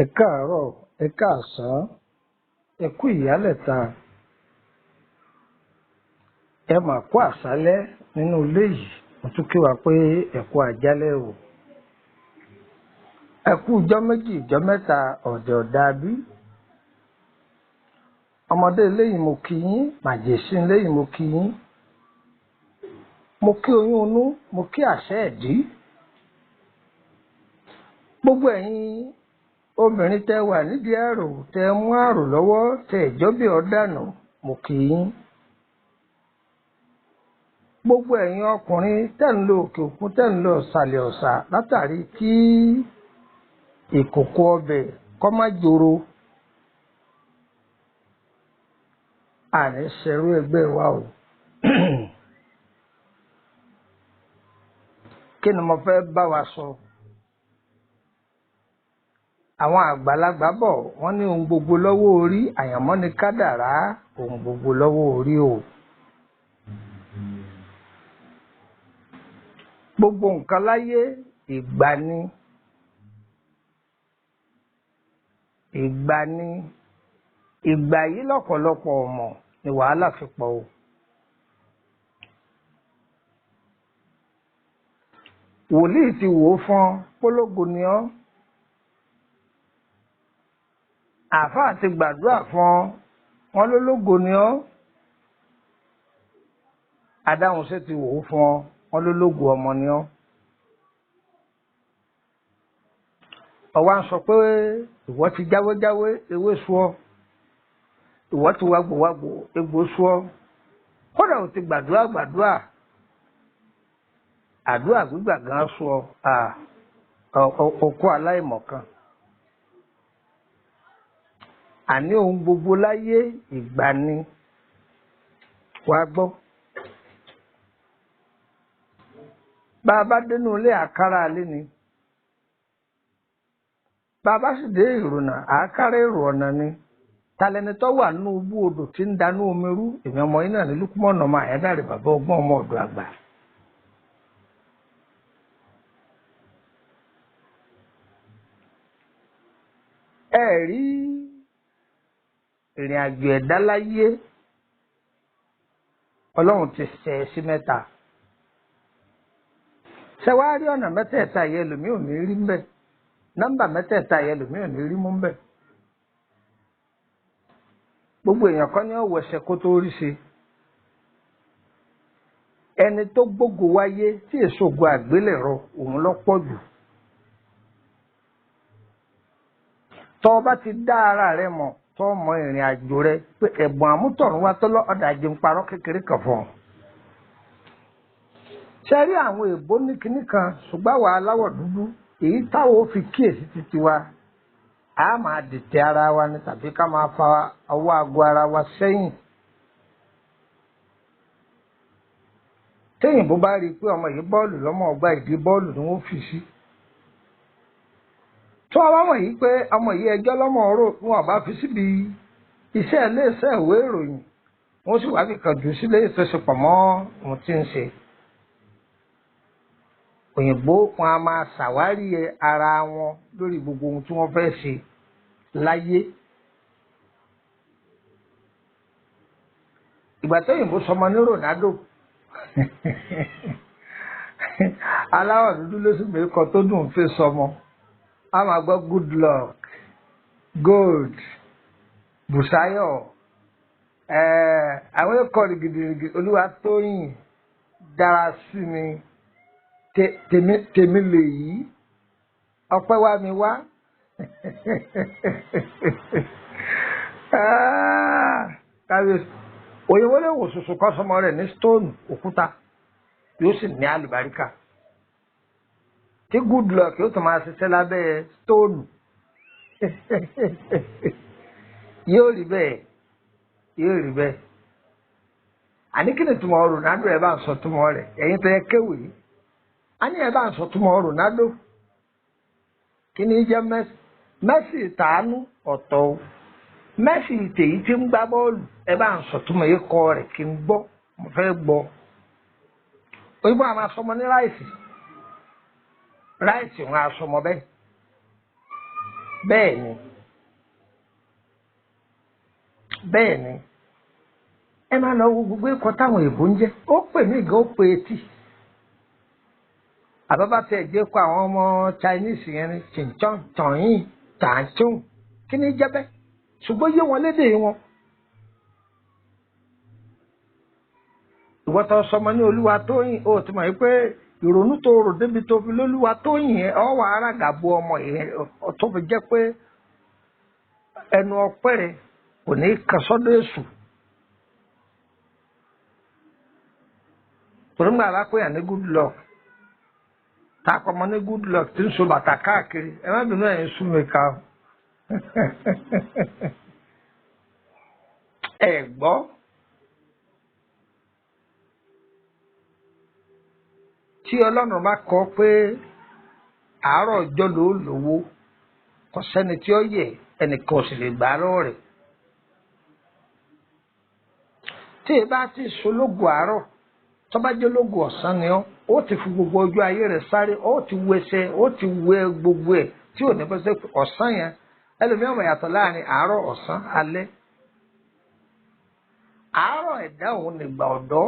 Ẹ káàárọ̀, ẹ káàsán, ẹ kú ìyálẹ̀ta, ẹ mà kú àṣálẹ́ nínú ilé yìí. Mo tún kí wa pé ẹ kú àjálẹ́ o. Ẹ kú ijọ́ méjì, ijọ́ mẹ́ta, ọ̀dẹ̀ ọ̀dàbí. Ọmọdé eléyìí mo kí yín, màjèṣí eléyìí mo kí yín. Mo kí oyún inú, mo kí àṣẹ ẹ̀dí. Gbogbo ẹ̀yin obìnrin tẹ́ wà nídìí àrò, tẹ́ mú àrò lọ́wọ́, tẹ́ ìjọ́bí ọ̀dànù, mo kí yín. Gbogbo ẹ̀yin ọkùnrin tẹ́ ń lọ òkè òkun, tẹ́ ń lọ ìsàlẹ̀ ọ̀sà látàrí kí ìkòkò ọbẹ̀ kó má joro. Àní ṣerú ẹgbẹ́ wa o. Kí ni mo fẹ́ bá wa sọ? Àwọn àgbàlagbà bọ̀ wọ́n ní ohun gbogbo lọ́wọ́ orí, àyànmọ́ ni kádàrá, ohun gbogbo lọ́wọ́ orí o. Gbogbo nǹkan láyé ìgbà ni. Ìgbà yìí lọ́pọ̀lọpọ̀ ọmọ ni wàhálà fi pọ̀ o. Wòlíì ti wò ó fún pólógo ni ọ́. Àáfàá ti gbàdúrà fún wọn lólógo ni ọ́. Adáhunṣe ti wò ó fún wọn lólógo ọmọ ni ọ́. Ọwá ń sọ pé ìwọ ti jáwéjáwé ewé sú ọ, ìwọ ti wágbòwágbò egbò sú ọ, kódà ò ti gbàdúrà àdúrà gbígbà gan sú ọ, ọkọ aláìmọ̀kan. Àní ohun gbogbo láyé ìgbà ni. Wá gbọ́. Bá a bá dénú ilé àkàrà alé ni. Bá a bá sì dé ìrònà àkàrà èrò ọ̀nà ni. Talẹ́ni tó wà nínú ubú odò tí ń danú omi rú, èmi ọmọ yín náà ní Lúkúmọ̀nù ọmọ Àyádáre bàbá ọgbọ́n ọmọ ọ̀dọ̀ àgbà. Ẹ rí ìrìn àjò ẹ̀dá láyé, Ọlọ́run ti ṣe sí mẹ́ta. Ṣé wàá rí ọ̀nà mẹ́tẹ̀ẹ̀ta yẹn lòmíì ò ní rí mbẹ̀? Nọ́mbà mẹ́tẹ̀ẹ̀ta yẹn lòmíì ò ní rí mú mbẹ̀. Gbogbo èèyàn kan ní ọ̀wọ̀ ẹsẹ̀ kó tó rí ṣe. Ẹni tó gbógo wáyé tí èso ògo àgbélẹ̀rọ òun ló pọ̀ jù. Tọ́ ọ bá ti dá ara rẹ mọ̀, tọ́ mọ ìrìn àjò rẹ pé ẹ̀bùn àmútọ̀run wa tọ́lọ́ ọ̀dà jẹun parọ́ kékeré kan fún ọ. Ṣé rí àwọn èèbó ní kinní kan ṣùgbọ́n àwa aláwọ̀ dúdú èyí táwọn ò fi kíyèsí títí wa, a máa dìtẹ̀ ara wa ni tàbí ká máa fa ọwọ́ aago ara wa sẹ́yìn. Téyìnbó bá rí i pé ọmọ yìí bọ́ọ̀lù lọ́mọ ọgbà ìdí bọ́ọ̀lù ni wọ́n fi sí. Tó wá mọ̀ yìí pé ọmọ yìí ẹjọ́ lọ́mọ ọ̀rọ̀ wọn bá fi síbi iṣẹ́ iléeṣẹ́ ìwé ìròyìn, wọ́n sì wá fi kàn jù sílé ìtòsípọ̀ mọ́ ohun tí ń ṣe. Òyìnbó wọn a máa ṣàwárí ara wọn lórí gbogbo ohun tí wọ́n fẹ́ ṣe láyé. Ìgbà tó òyìnbó sọmọ ní Ronaldo aláwọ̀ dúdú ló sì gbé kan tó dùn fẹ́ sọmọ. A máa gbọ́ good luck, gold, Bùsáyọ̀, àwọn ẹ̀kọ́ gidigidi olúwa tóyìn dára sí mi tèmi lè yí ọpẹ́ wá mi wá kábíyèsí òyìnbó lè wò sùsù kọ́ sọmọ rẹ̀ ní stone òkúta yóò sì ní àlùbáríkà tí good luck yóò tún máa ṣiṣẹ́ lábẹ́ stone yóò rí bẹ́ẹ̀ àní kí ni túmọ̀ Ronaldo ẹ bá ń sọ túmọ̀ rẹ̀ ẹ̀yin tó yẹ kéwì á ní ẹ bá ń sọ túmọ̀ Ronaldo kí ni jẹ́ Messi tàánú ọ̀tọ̀ o Messi tèyí tí ń gbá bọ́ọ̀lù ẹ bá ń sọ túmọ̀ yìí kọ́ rẹ̀ kí n gbọ́ mo fẹ́ gbọ́ òyìnbó àwọn asọmọ ní ráìsì wọn asọmọ bẹ́ẹ̀ ni ẹ máa lọ wo gbogbo ẹ̀kọ́ táwọn èèbó ń jẹ́ ó pè mí gan ó pè etí àbábá tẹ ẹ̀jẹ̀ kọ àwọn ọmọ Chinese yẹn ní chinchan tọ̀yìn tàǹtún kí ni jẹ́ bẹ́ẹ̀ ṣùgbọ́n yé wọn lédè wọn. ìwọ́tọ̀ sọmọ ní olúwa tóyìn ó ti mọ̀ pé ìrònú tó rò débi tó fi lólúwa tóyìn yẹn ọwọ́ arágàbọ ọmọ yẹn tó fi jẹ́ pé ẹnu ọpẹ́ rẹ̀ kò ní kan sọ́dọ̀ èṣù. torí gbà bá pé à ní good luck tá a kọ́ ọmọ ní good luck tí ń so bàtà káàkiri ẹ má bínú ẹ̀yin sún mi ká o. ẹ gbọ́ tí ọlọ́run bá kọ pé àárọ̀ ọjọ́ ló lówó kò sẹ́ni tí ó yẹ ẹnìkan ò sì lè gbà á lọ́wọ́ rẹ̀ tí ẹ bá ti sológun àárọ̀ tó bá jẹ́ ológun ọ̀sán ni ó ti fi gbogbo ọjọ́ ayé rẹ̀ sáré ó ti wẹsẹ̀ ó ti wẹ gbogbo ẹ̀ tí ò ní bọ́ sí ọ̀sán yẹn ẹlòmíràn mọ̀ yàtọ̀ láàrin àárọ̀ ọ̀sán alẹ́ àárọ̀ ẹ̀dá òun nígbà ọ̀dọ́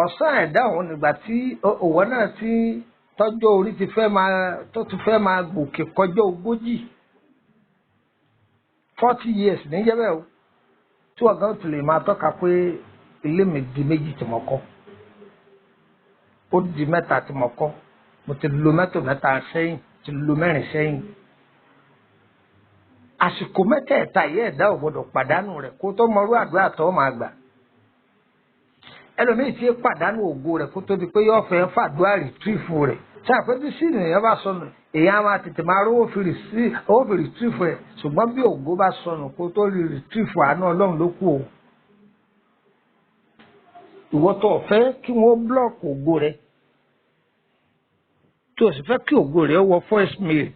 ọ̀sán ẹ̀dá òun nígbà tí òwò náà ti tọ́jọ́ orí ti fẹ́ máa gòkè kọjá 40 years níjẹ́ bẹ́ẹ̀ o tí ọ̀gá ò tún lè máa tọ́ka pé ilé mi di 2 tí mo kọ́ ó di 3 tí mo kọ́ mo ti lo mẹ́tò 3 sẹ́yìn ti lo 4 sẹ́yìn àsìkò mẹ́tẹ̀ẹ̀ta yìí ẹ̀dá ò gbọdọ̀ pàdánù rẹ̀ kó tó mọrú àdúrà tó máa gbà ẹlòmíì tí pàdánù ògo rẹ̀ kó tó di pé yóò fẹ́ fàdúrà rìtírìfù rẹ̀ tí àpẹẹrẹ sí ènìyàn bá sọnù èèyàn máa tètè máa rówó fi rìtírìfù rẹ̀ ṣùgbọ́n bí ògo bá sọnù kó tó rí rìtírìfù àánú Ọlọ́run ló kù o ìwọ tó fẹ́ kí wọ́n blọọkì ògo rẹ̀ tó sì fẹ́ kí ògo rẹ̀ wọ voice mail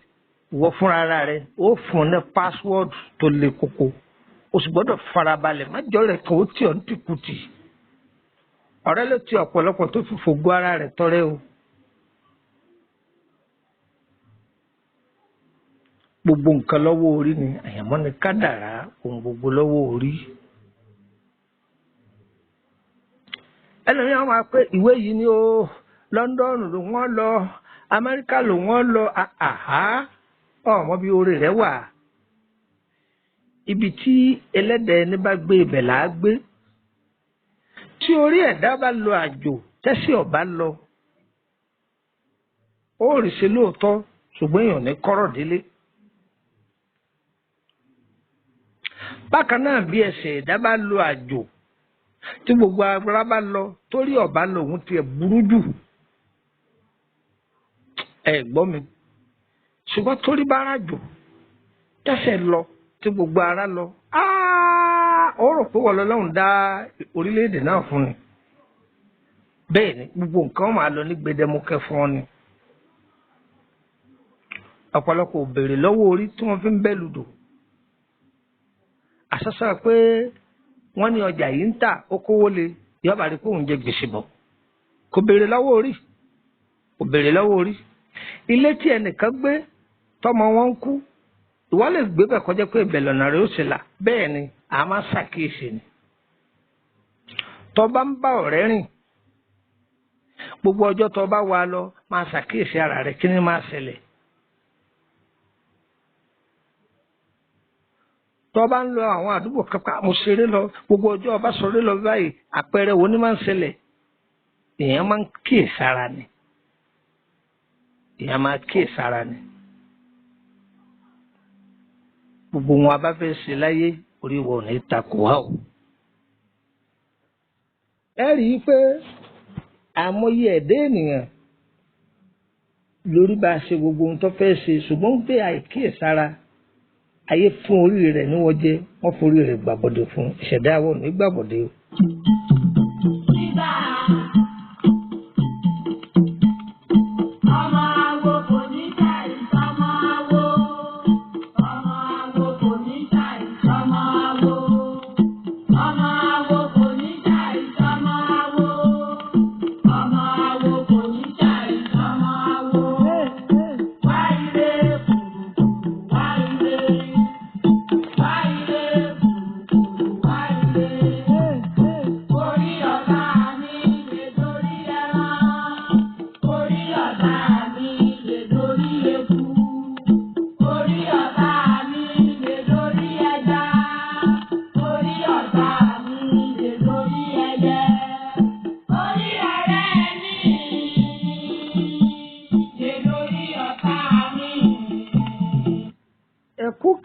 ìwọ fúnra rẹ̀ ó fún ní password tó le koko o sì gbọ́dọ̀ farabalẹ̀ májọ rẹ̀ kàn ó tì ọ́ ní tìkùtì ọ̀rẹ́ ló ti ọ̀pọ̀lọpọ̀ tó fi fògo ara rẹ̀ tọrẹ o gbogbo nǹkan lọ́wọ́ orí ni àyànmọ́ ni kádàrá ohun gbogbo lọ́wọ́ orí. ẹlòmíràn máa pé ìwé yìí ni ó London ló wọ́n lọ Amẹ́ríkà ló wọ́n lọ ọmọ bíi orí rẹ̀ wà ibi tí ẹlẹ́dẹ̀ ẹni bá gbé ibẹ̀ là á gbé tí orí ẹ̀dá bá lọ àjò tẹ́sí ọ̀bá lọ ó rí ṣe lóòótọ́ ṣùgbọ́n èèyàn ní kọ́rọ̀ délé. bákan náà bí ẹsẹ̀ ẹ̀dá bá lọ àjò tí gbogbo agbára bá lọ torí ọ̀bá lọ òun tiẹ̀ burú jù ẹ gbọ́ mi ṣùgbọ́n torí bá rájò tẹ́sẹ̀ lọ tí gbogbo ara lọ ó rò pé wọ́n lọ́lọ́run dá orílẹ̀-èdè náà fún ni bẹ́ẹ̀ ni gbogbo nǹkan máa lọ ní gbẹdẹmukẹ fún ọ ni ọ̀pọ̀lọpọ̀ ò béèrè lọ́wọ́ orí tí wọ́n fi ń bẹ́ lùdò àṣàṣà pé wọ́n ní ọjà yìí ń tà ó kówó le yọba rí pé òun jẹ gbèsè bọ̀ kò béèrè lọ́wọ́ orí ilé tí ẹnìkan gbé tọmọ wọn ń kú ìwọ lè gbé bẹ̀ kọjá pé ìbẹ̀ lọ́nà rẹ̀ ó sì là bẹ́ẹ̀ ni a máa ṣàkíyèsí ni tó bá ń bá ọ̀rẹ́ rìn gbogbo ọjọ́ tó bá wà lọ máa ṣàkíyèsí ara rẹ̀ kí ni máa ṣẹlẹ̀ tó bá ń lọ àwọn àdúgbò kankan mo ṣeré lọ gbogbo ọjọ́ ọba sọ̀rọ̀ lọ báyìí àpẹẹrẹ wo ni máa ń ṣẹlẹ̀ èèyàn máa ń kíyèsára ni èèyàn máa kíyèsára ni gbogbo wọn a bá fẹ́ ṣe láyé orí wọn ò ní takò wá o. ẹ rí i pé àmọye ẹ̀dá ènìyàn lórí bá a ṣe gbogbo ohun tó fẹ́ ṣe ṣùgbọ́n pé àìkíyèsára ayé fún orí rẹ̀ ní wọ́n jẹ́ wọ́n forí rẹ̀ gbàbọ̀dé fún ìṣẹ̀dá àwọn ò ní gbàbọ̀dé o.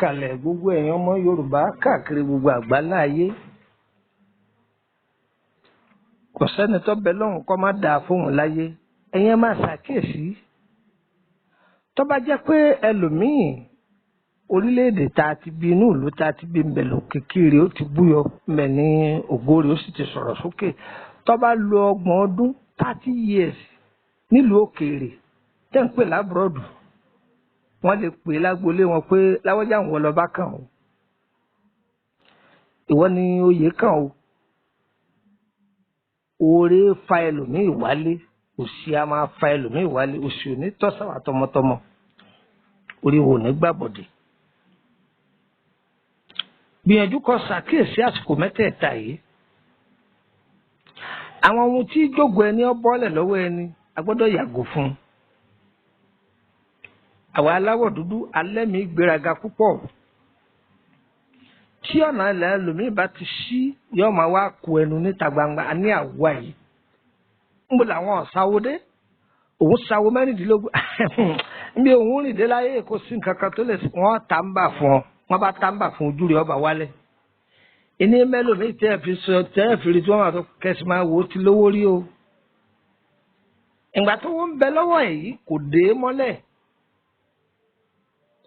Kalẹ̀ gbogbo èèyàn ọmọ Yorùbá káàkiri gbogbo àgbáláyé kò sẹ́ni tó bẹ lọ́hùn kó má dáa fóun láyé ẹ̀yin máa ṣàkíyèsí tó bá jẹ́ pé ẹlòmíì orílẹ̀-èdè tá a ti bí inú ìlú tá a ti bí ń bẹ̀ lọ kékeré ó ti búyọ mẹ́ ní ògórí ó sì ti sọ̀rọ̀ sókè tó bá lo 30 ọdún 30 years nílùú òkèèrè tẹ́ ń pè lábúrọ̀dù wọ́n lè pè lágbolé wọn pé láwọ́jà ń wọ lọ bá kàn ó ìwọ ni oyè kàn ó oore fa ẹlòmíì wálé òṣì a máa fa ẹlòmíì wálé òṣì ò ní tọ́sàwà tọmọtọmọ orí wo ní gbàbọ̀dé gbìyànjú kó ṣàkíyèsí àsìkò mẹ́tẹ̀ẹ̀ta yìí àwọn ohun tí jógo ẹni ọ bọ́lẹ̀ lọ́wọ́ ẹni a gbọ́dọ̀ yàgò fún un. Àwa aláwọ̀ dúdú alẹ́mí gbéraga púpọ̀ tí ọ̀nà ilẹ̀ ẹlòmíì bá ti ṣí yóò máa wá ku ẹnu níta gbangba ní àwa yìí ń bọ̀ làwọn ọ̀sáwó dé òun sáwó 16 níbi òun rìn dé láyé kò sí nǹkan kan tó lè wọ́n tá ń bà fún ọ wọ́n bá tá ń bà fún ojú rẹ̀ ọba wálẹ̀ ìní mẹ́lòmíì tẹ́ ẹ̀ fi sọ tẹ́ ẹ̀ fi rí tí wọ́n máa tó kẹ́sì máa wò ó ti lówó rí o ìgbà tó ń bẹ lọ́wọ́ yìí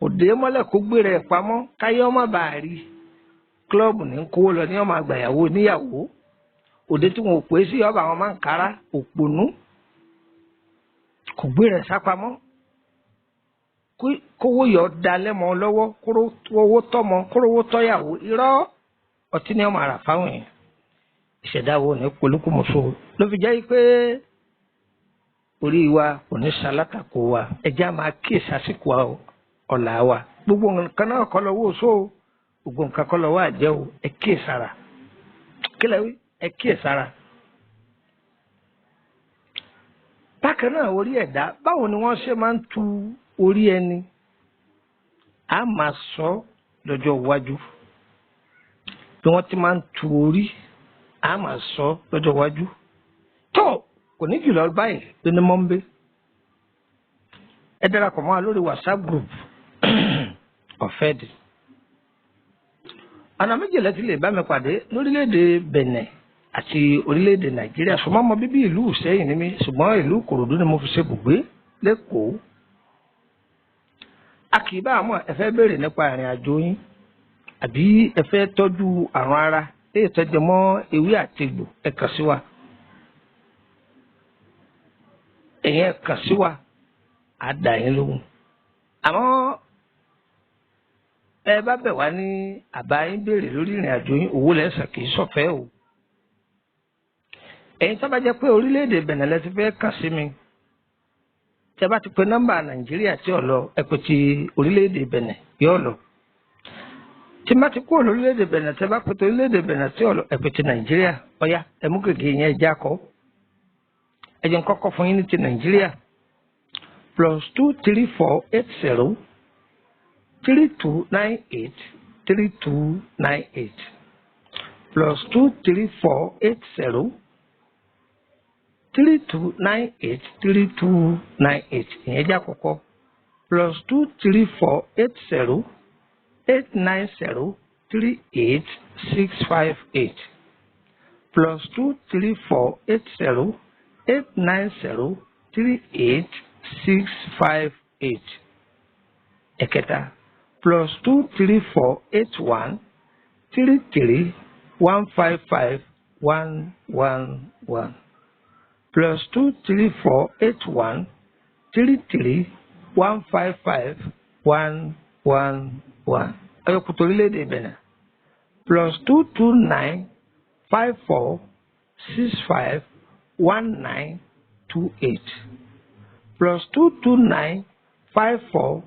kò dé mọ́lẹ̀ kó gbé rẹ̀ pamọ́ káyé ọmọ bá rí kílọ̀bù ní kówó lọ ní ọmọ àgbàyàwó níyàwó òde tí wọn ò pè sí ọba àwọn máa ń kára òpònú kò gbé rẹ̀ sápamọ́ kówó yọ da lẹ́mọ lọ́wọ́ kórówó tọ́mọ kórówó tọ́yàwó irọ́ ọtí ní ọmọ àrà fáwọn èèyàn ìṣẹ̀dá wo ní polúkúmọ̀ṣó ló fi jẹ́ pé orí wa kò ní ṣalátakò wa ẹja máa kíyèsí àsìkò ọ̀la wa gbogbo nǹkan náà kọ́ lọ́wọ́ oṣó gbogbo nǹkan kọ́ lọ́wọ́ àjẹ́ o ẹ kíyèsára kílẹ̀ wí ẹ kíyèsára. bákan náà orí ẹ̀dá báwo ni wọ́n ṣe máa ń tu orí ẹni a máa sọ lọ́jọ́ iwájú bí wọ́n ti máa ń tu orí a máa sọ lọ́jọ́ iwájú tó kò ní jùlọ báyìí ló ní mọ́ńbé ẹ darapọ̀ mọ́ wa lórí WhatsApp group ọ̀fẹ́ di ọ̀nà méjìlá ti lè bá mi pàdé lórílẹ̀‐èdè Benin àti orílẹ̀‐èdè Nàìjíríà ṣùgbọ́n ọmọ bíbí ìlú Ìṣẹ́yìn ni mí ṣùgbọ́n ìlú Ìkòròdú ni mo fi ṣe bùgbé lẹ́kọ̀ọ́ a kì í bá àmọ́ ẹ fẹ́ béèrè nípa ìrìn àjò yín àbí ẹ fẹ́ tọ́jú àrùn ara léè tọ́jú mọ́ ewé àtegbò ẹ kàn sí wa ẹ̀yin ẹ kàn sí wa á dà yín lóhùn àmọ́ ẹ bá bẹ̀ wá ní àbá yín béèrè lórí ìrìn àjò yín owó lẹ́sàn kì í ṣọ̀fẹ́ o ẹ̀yin tó bá jẹ́ pé orílẹ̀-èdè Benin lẹ ti fẹ́ kàn sí mi tí a bá ti pe nọ́mbà Nàìjíríà tí ò lọ ẹ pè ti orílẹ̀-èdè Benin yóò lọ tí má ti kúrò lórílẹ̀-èdè Benin tí a bá pe ti orílẹ̀-èdè Benin tí ò lọ ẹ pè ti Nàìjíríà ọ̀yá ẹ mú gègé yẹn ẹ já kọ́ ẹ jẹ́ n kọ́kọ́ fún yín ní ti Nàìjíríà +23480 3298 3298 plus 23480 3298 3298 ìyẹn jẹ́ àkọ́kọ́ plus 23480 890 38658 plus 23480 890 38658 ẹ̀kẹta plus 23481 33 155 111 plus 23481 33 155 111 ẹ̀yọkùtò orílẹ̀-èdè Benin plus 229 54 65 1928 plus 229 54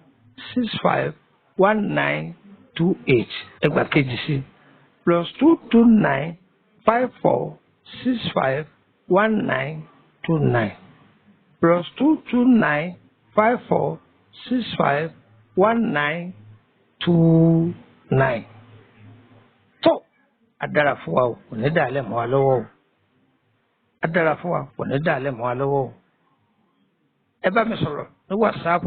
65 1928 ẹgbà kejì sí plus 229 54 65 1929 plus 229 54 65 1929 tó adára fún wa kò ní dàálẹ̀ mọ́ wa lọ́wọ́ o adára fún wa kò ní dàálẹ̀ mọ́ wa lọ́wọ́ o ẹ bá mi sọ̀rọ̀ ní WhatsApp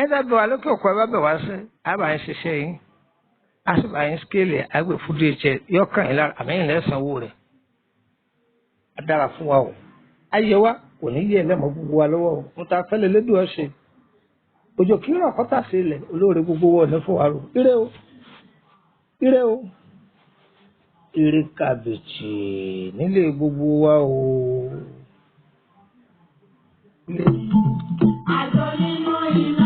ẹ dábẹ́ wa lókè òkú ẹ bá bẹ̀ wá sí àbá yín ṣiṣẹ́ yín àṣìbà yín skéèlì àgbẹ̀ fúdú ẹ̀jẹ̀ yọkàn yín lára àmì yín lẹ́sànwó rẹ̀ adára fún wa o ayé wa kò ní yẹ lẹ́mọ̀ gbogbo wa lọ́wọ́ o mo ta fẹ́lẹ̀ lédùn ọ̀ṣẹ́ òjò kí rọ̀ kọ́tà sí ilẹ̀ olóore gbogbo wọ̀ ní fún wa rò ire o ire o ire kàbìtì nílé gbogbo wa o. Àjọ nínú iná.